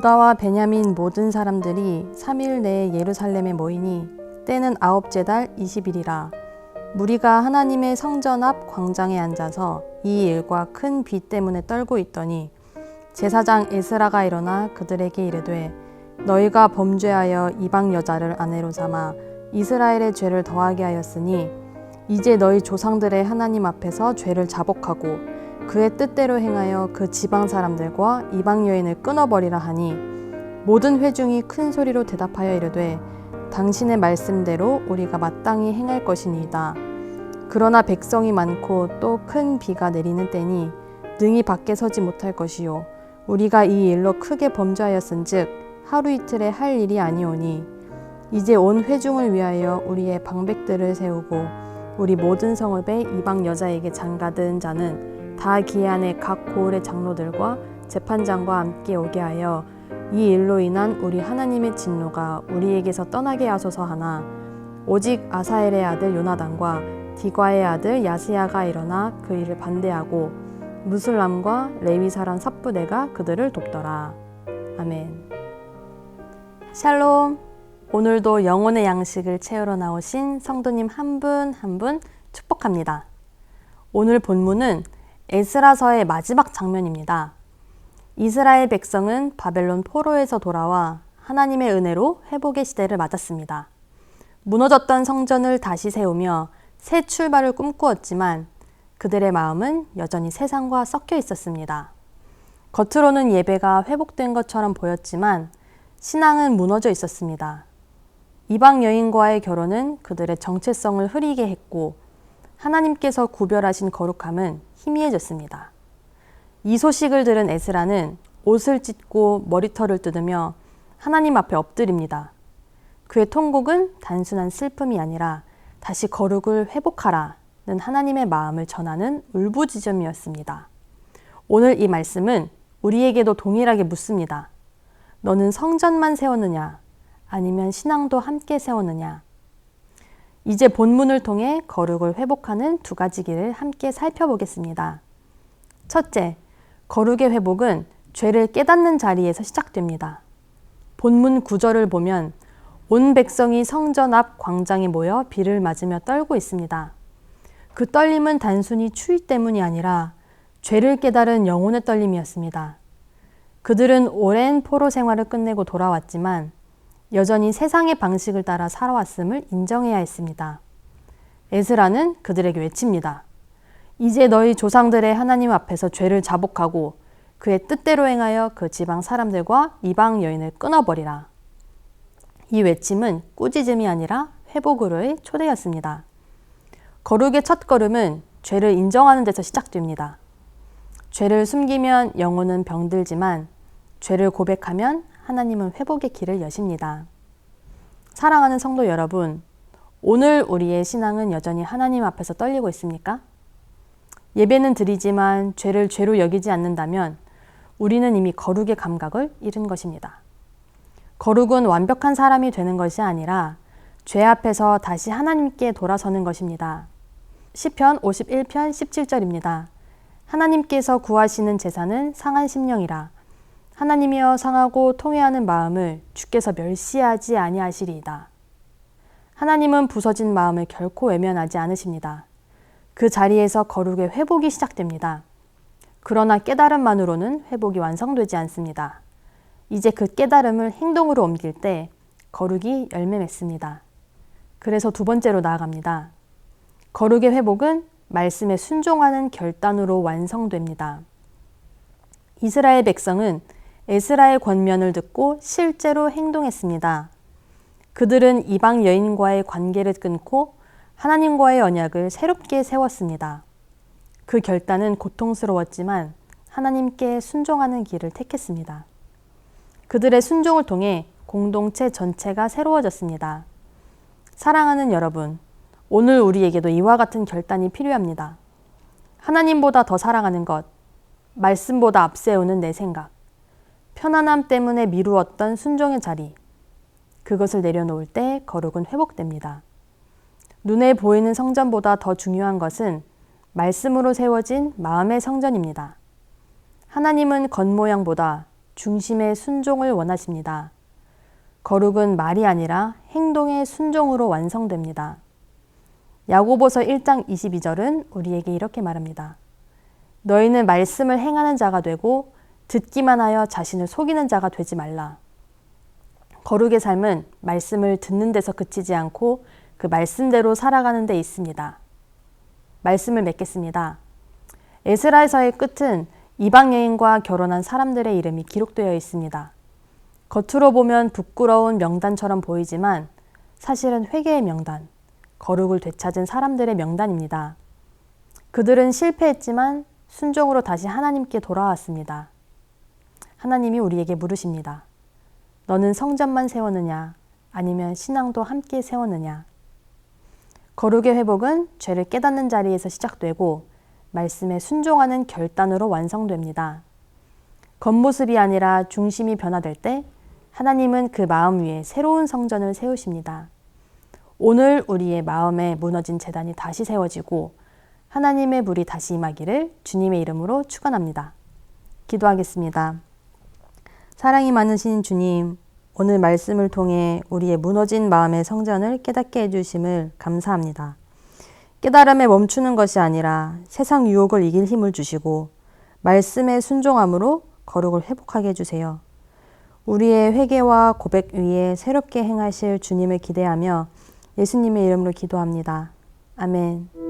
유다와 베냐민 모든 사람들이 3일 내에 예루살렘에 모이니 때는 9째 달 20일이라. 무리가 하나님의 성전 앞 광장에 앉아서 이 일과 큰 비 때문에 떨고 있더니 제사장 에스라가 일어나 그들에게 이르되 너희가 범죄하여 이방 여자를 아내로 삼아 이스라엘의 죄를 더하게 하였으니 이제 너희 조상들의 하나님 앞에서 죄를 자복하고 그의 뜻대로 행하여 그 지방 사람들과 이방 여인을 끊어버리라 하니 모든 회중이 큰 소리로 대답하여 이르되 당신의 말씀대로 우리가 마땅히 행할 것이니이다. 그러나 백성이 많고 또 큰 비가 내리는 때니 능히 밖에 서지 못할 것이요 우리가 이 일로 크게 범죄하였은즉 하루 이틀에 할 일이 아니오니 이제 온 회중을 위하여 우리의 방백들을 세우고 우리 모든 성읍의 이방 여자에게 장가든 자는 다 기한의 각 고을의 장로들과 재판장과 함께 오게 하여 이 일로 인한 우리 하나님의 진노가 우리에게서 떠나게 하소서 하나 오직 아사엘의 아들 요나단과 디과의 아들 야스야가 일어나 그 일을 반대하고 무슬람과 레위 사람 삽부대가 그들을 돕더라. 아멘. 샬롬. 오늘도 영혼의 양식을 채우러 나오신 성도님 한 분 한 분 축복합니다. 오늘 본문은 에스라서의 마지막 장면입니다. 이스라엘 백성은 바벨론 포로에서 돌아와 하나님의 은혜로 회복의 시대를 맞았습니다. 무너졌던 성전을 다시 세우며 새 출발을 꿈꾸었지만 그들의 마음은 여전히 세상과 섞여 있었습니다. 겉으로는 예배가 회복된 것처럼 보였지만 신앙은 무너져 있었습니다. 이방 여인과의 결혼은 그들의 정체성을 흐리게 했고 하나님께서 구별하신 거룩함은 희미해졌습니다. 이 소식을 들은 에스라는 옷을 찢고 머리털을 뜯으며 하나님 앞에 엎드립니다. 그의 통곡은 단순한 슬픔이 아니라 다시 거룩을 회복하라는 하나님의 마음을 전하는 울부짖음이었습니다. 오늘 이 말씀은 우리에게도 동일하게 묻습니다. 너는 성전만 세웠느냐? 아니면 신앙도 함께 세웠느냐? 이제 본문을 통해 거룩을 회복하는 두 가지 길을 함께 살펴보겠습니다. 첫째, 거룩의 회복은 죄를 깨닫는 자리에서 시작됩니다. 본문 9절을 보면 온 백성이 성전 앞 광장에 모여 비를 맞으며 떨고 있습니다. 그 떨림은 단순히 추위 때문이 아니라 죄를 깨달은 영혼의 떨림이었습니다. 그들은 오랜 포로 생활을 끝내고 돌아왔지만 여전히 세상의 방식을 따라 살아왔음을 인정해야 했습니다. 에스라는 그들에게 외칩니다. 이제 너희 조상들의 하나님 앞에서 죄를 자복하고 그의 뜻대로 행하여 그 지방 사람들과 이방 여인을 끊어버리라. 이 외침은 꾸짖음이 아니라 회복으로의 초대였습니다. 거룩의 첫걸음은 죄를 인정하는 데서 시작됩니다. 죄를 숨기면 영혼은 병들지만 죄를 고백하면 하나님은 회복의 길을 여십니다. 사랑하는 성도 여러분, 오늘 우리의 신앙은 여전히 하나님 앞에서 떨리고 있습니까? 예배는 드리지만 죄를 죄로 여기지 않는다면 우리는 이미 거룩의 감각을 잃은 것입니다. 거룩은 완벽한 사람이 되는 것이 아니라 죄 앞에서 다시 하나님께 돌아서는 것입니다. 시편 51편 17절입니다. 하나님께서 구하시는 제사는 상한 심령이라. 하나님이여 상하고 통회하는 마음을 주께서 멸시하지 아니하시리이다. 하나님은 부서진 마음을 결코 외면하지 않으십니다. 그 자리에서 거룩의 회복이 시작됩니다. 그러나 깨달음만으로는 회복이 완성되지 않습니다. 이제 그 깨달음을 행동으로 옮길 때 거룩이 열매 맺습니다. 그래서 두 번째로 나아갑니다. 거룩의 회복은 말씀에 순종하는 결단으로 완성됩니다. 이스라엘 백성은 에스라의 권면을 듣고 실제로 행동했습니다. 그들은 이방 여인과의 관계를 끊고 하나님과의 언약을 새롭게 세웠습니다. 그 결단은 고통스러웠지만 하나님께 순종하는 길을 택했습니다. 그들의 순종을 통해 공동체 전체가 새로워졌습니다. 사랑하는 여러분, 오늘 우리에게도 이와 같은 결단이 필요합니다. 하나님보다 더 사랑하는 것, 말씀보다 앞세우는 내 생각, 편안함 때문에 미루었던 순종의 자리, 그것을 내려놓을 때 거룩은 회복됩니다. 눈에 보이는 성전보다 더 중요한 것은 말씀으로 세워진 마음의 성전입니다. 하나님은 겉모양보다 중심의 순종을 원하십니다. 거룩은 말이 아니라 행동의 순종으로 완성됩니다. 야고보서 1장 22절은 우리에게 이렇게 말합니다. 너희는 말씀을 행하는 자가 되고 듣기만 하여 자신을 속이는 자가 되지 말라. 거룩의 삶은 말씀을 듣는 데서 그치지 않고 그 말씀대로 살아가는 데 있습니다. 말씀을 맺겠습니다. 에스라서의 끝은 이방 여인과 결혼한 사람들의 이름이 기록되어 있습니다. 겉으로 보면 부끄러운 명단처럼 보이지만 사실은 회개의 명단, 거룩을 되찾은 사람들의 명단입니다. 그들은 실패했지만 순종으로 다시 하나님께 돌아왔습니다. 하나님이 우리에게 물으십니다. 너는 성전만 세웠느냐? 아니면 신앙도 함께 세웠느냐? 거룩의 회복은 죄를 깨닫는 자리에서 시작되고 말씀에 순종하는 결단으로 완성됩니다. 겉모습이 아니라 중심이 변화될 때 하나님은 그 마음 위에 새로운 성전을 세우십니다. 오늘 우리의 마음에 무너진 제단이 다시 세워지고 하나님의 불이 다시 임하기를 주님의 이름으로 축원합니다. 기도하겠습니다. 사랑이 많으신 주님, 오늘 말씀을 통해 우리의 무너진 마음의 성전을 깨닫게 해주심을 감사합니다. 깨달음에 멈추는 것이 아니라 세상 유혹을 이길 힘을 주시고 말씀에 순종함으로 거룩을 회복하게 해주세요. 우리의 회개와 고백 위에 새롭게 행하실 주님을 기대하며 예수님의 이름으로 기도합니다. 아멘.